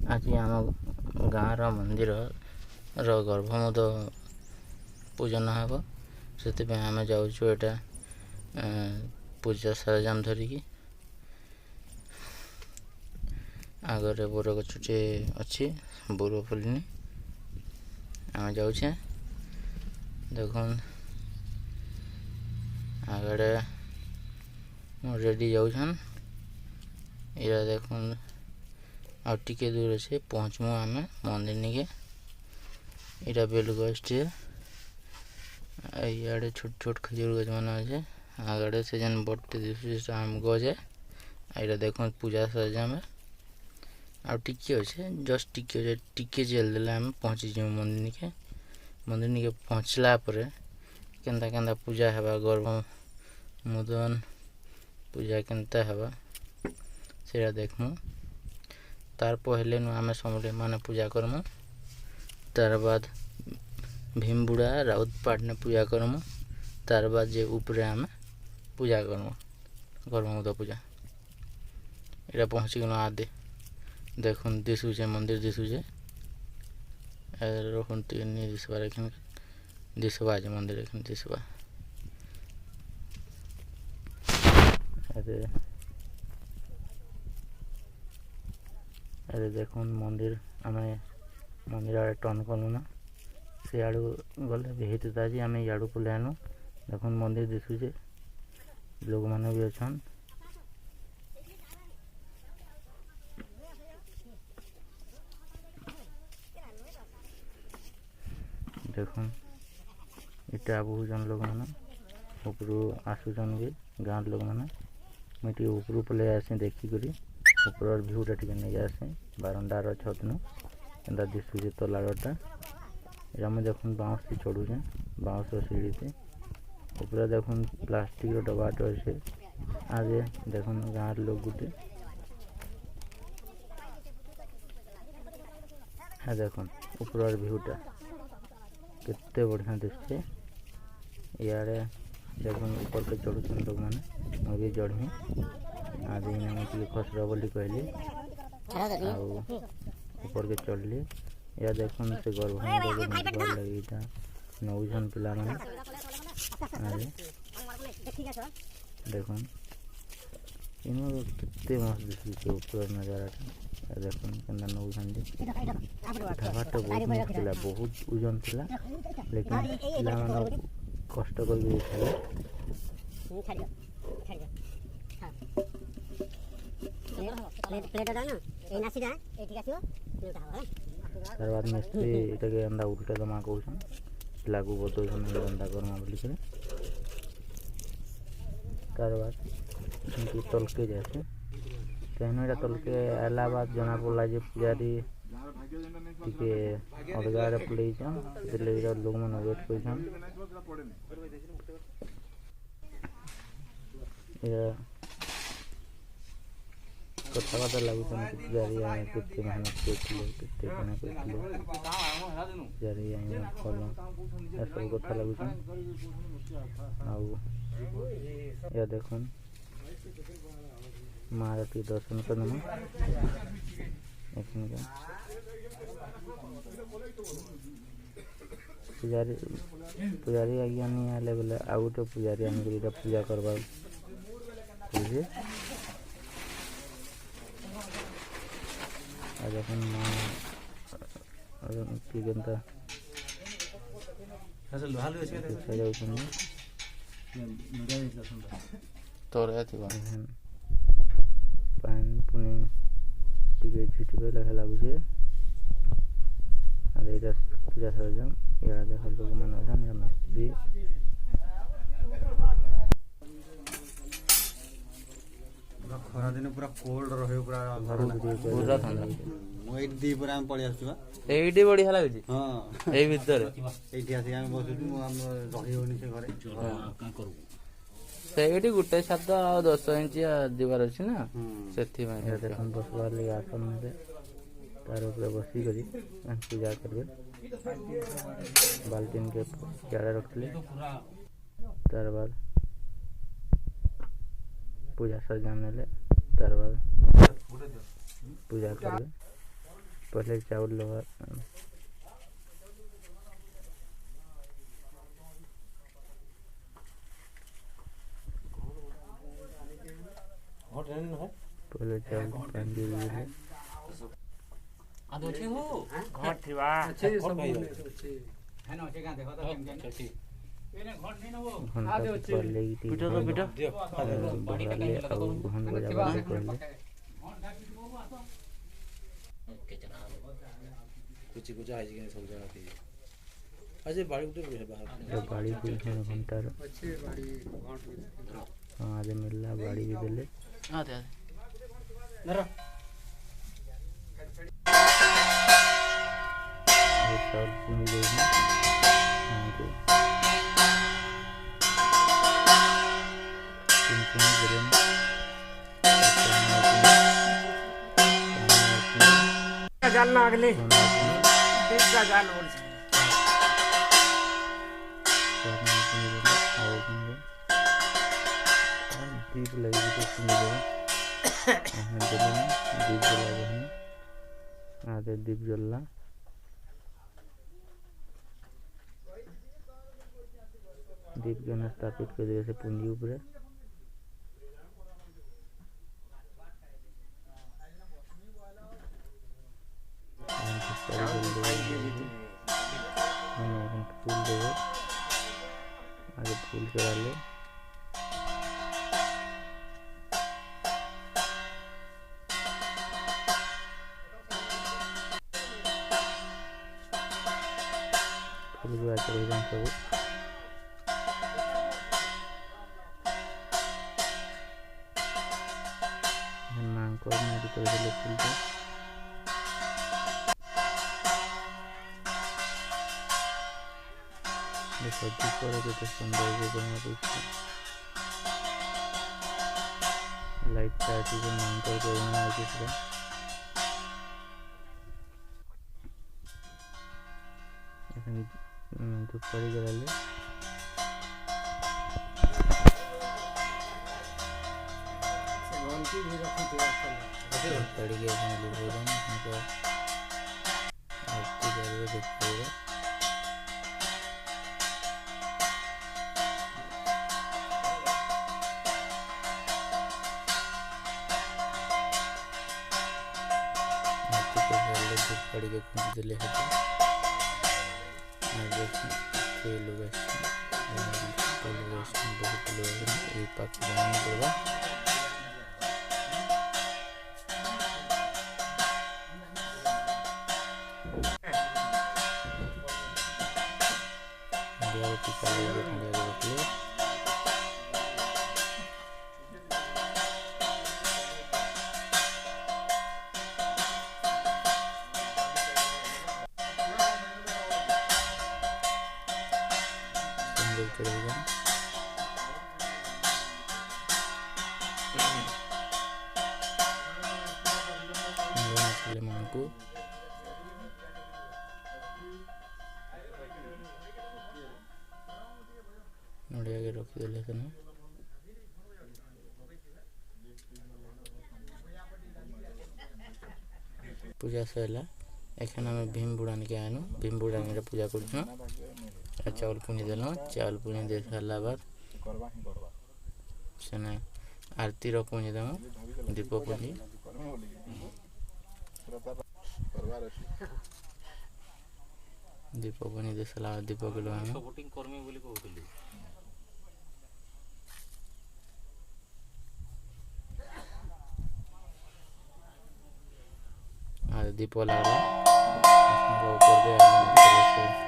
आज आम गाँव मंदिर गर्भमुद पूजन हम से आम जाऊँ एटा पूजा सरंजाम धरिकी आगे बोर गछटे अच्छी बोर फुलनी आम जाऊे देख आगे रेडी जाऊन इरा देख आटे दूर से पहुँचमु आम मंदिर निके इरा बेलगछ इे छोट छोट खजूर गछ मान अच्छे आगे से जेन बड़ते दिशा आम गज है यहाँ देख पूजा सरंजाम आटे अच्छे जस्ट टिके टिके चलदेले आम पहुँची जाऊँ मंदिर निके पहुँचला केन्ता केन्ता पूजा हवा गर्भ मुदन पूजा केन्ता हवा से देखमु तार पहले आम समले माने पूजा करमु तार बाद भीमबुड़ा राउत पाट ने पूजा करमु तार बाद जे ऊपर आम पूजा करमु गर्भमुद पूजा इरा पहुँची गल आदे देखुन दिशुचे मंदिर दिशुचे रखुन नहीं दिशबार एखन दिशबा आज मंदिर एखन दिशबा अरे देखुन मंदिर आम मंदिर आड़े टर्न कलु ना से आड़ू गले भेटता जी आम इाड़ू पलि आनु देखुन मंदिर दिशुचे लोग मैंने भी अच्छन देखुन इटा बहुजन लोग मैंने ऊपर आसुचन भी गाँव लोग मैंने मुझे ऊपर पलि आसी देखिकी ऊपर भ्यूटा टे नहीं आसे बारंडार छत नु एंता दिशुचे तलाटा या मैं देखुन बाँस से चढ़ुचे बाँस सीढ़ी से ऊपर देखुन प्लास्टिक डबाट अच्छे आज देखुन गाँव लोग गुटे हाँ देखुन ऊपर भ्यूटा केते बढ़िया दिशे इे देखुन ऊपर के चढ़ुन लोग मैंने मुझे भी चढ़ी आज मुझे खसरा बोली कहली ऊपर के चढ़ली या देखुन से गर्भ लगे नौजन पिला मैंने देखुन इन केते मस्त दिशुचे ऊपर नजारा देखुन केन्ता नौजन ढाबाटा बहुत मस्त थिला बहुत ओजन थिला लेकिन पिला माने कष्ट करके खाले तार बाद मिस्त्री इटा के अंदा उल्टा दमा कहन लागू बतौन अंदा करमा बोलिक तार बाद तलके जाए कहना तलके आला बाद जना पड़ा जे पुजारी टी अलग आड़े पलैन लोक मैंने वेट कर कथबार्ता लगुन पुजारी केते मेहनत करते पुजारी फल सब कथा लगुन या देखुन माँ टी दर्शन करना पुजारी पुजारी आज्ञा नहीं आले बोले आउ गोटे पुजारी आनिक पूजा करवा बुझे देखुन माँ केन्ता तोरा पानी पुनी टे छिटे लेखा लगुचे यहाँ पूजा सरंजाम या देख लोक मैंने मिस्त्री खरा दिन पूरा कोल्ड रहे पूरा पूरा ठंडा दी पूरा हम पळि आसुवा एइडी बढ़िया लागुची हां एइ भीतर एइठी आसी हम बसुछु हम रहि होनी से घरे का करू सेठी गुटे छात आ 10 इंच दीवार अछि ना सेठी में देखन बसवार ले आसन में तार ऊपर बसी करी पूजा करबे बाल्टीन के चारा रखले तार बाद पूजा सरंजाम नेले तार बाद पूजा करबे पहले चावल लगा पहले चावल पानी दे दिए आदो छी हो घट थिवा अच्छे सब है ना अच्छे का देखो तो केम केम एने घट नहीं न वो घंटा पर लेगी थी पिटा तो पिटा बाड़ी का ले लगा और तो घन बजा पहले ओके चला कुछ कुछ आज के सब जगह थी अजय बाड़ी उठे है बाहर तो बाड़ी भी घंटा अच्छे बाड़ी घट हाँ आधे मिलला बाड़ी भी दिले आते आते नरा और चावल पूरी देगी हाँ को तीन पूरी दिले जाल ना अगले ठीक का जाल बोल दीप लगी तो सुन दीप जला आधे दीप जलना दीप के न स्थापित कर दिए पूंजी ऊपर फूल देवे आगे फूल चढ़ा ले फूल भी आचर हो सब मांग को मेरी तरह से फूल को देखो दीपर केते सुंदर भी बना दूसरा लाइट चार्ज के मांग कर देना है दूसरा तो पड़ी करा ले घंटी भी रखी थी पड़ी गई फैमिली भोजन उनको आरती करके देखिएगा आरती के पहले धूप पड़ी के कुछ दिले हैं कई लोग बहुत लोग ये पाक बनाने पड़ेगा को नड़िया के रखिदेले सेने पूजा सैला एखन हमें भीम बुड़ान के आनु भीम बुड़ान रे पूजा करछन आ चावल पुनी देलो चावल पुनी दे साला बाद सेने आरती रो पुनी दम दीप पुनी दीप पुनी दे साला दीप के हम सपोर्टिंग कर्मी बोली कहउतली आ दीप लगा ऊपर पे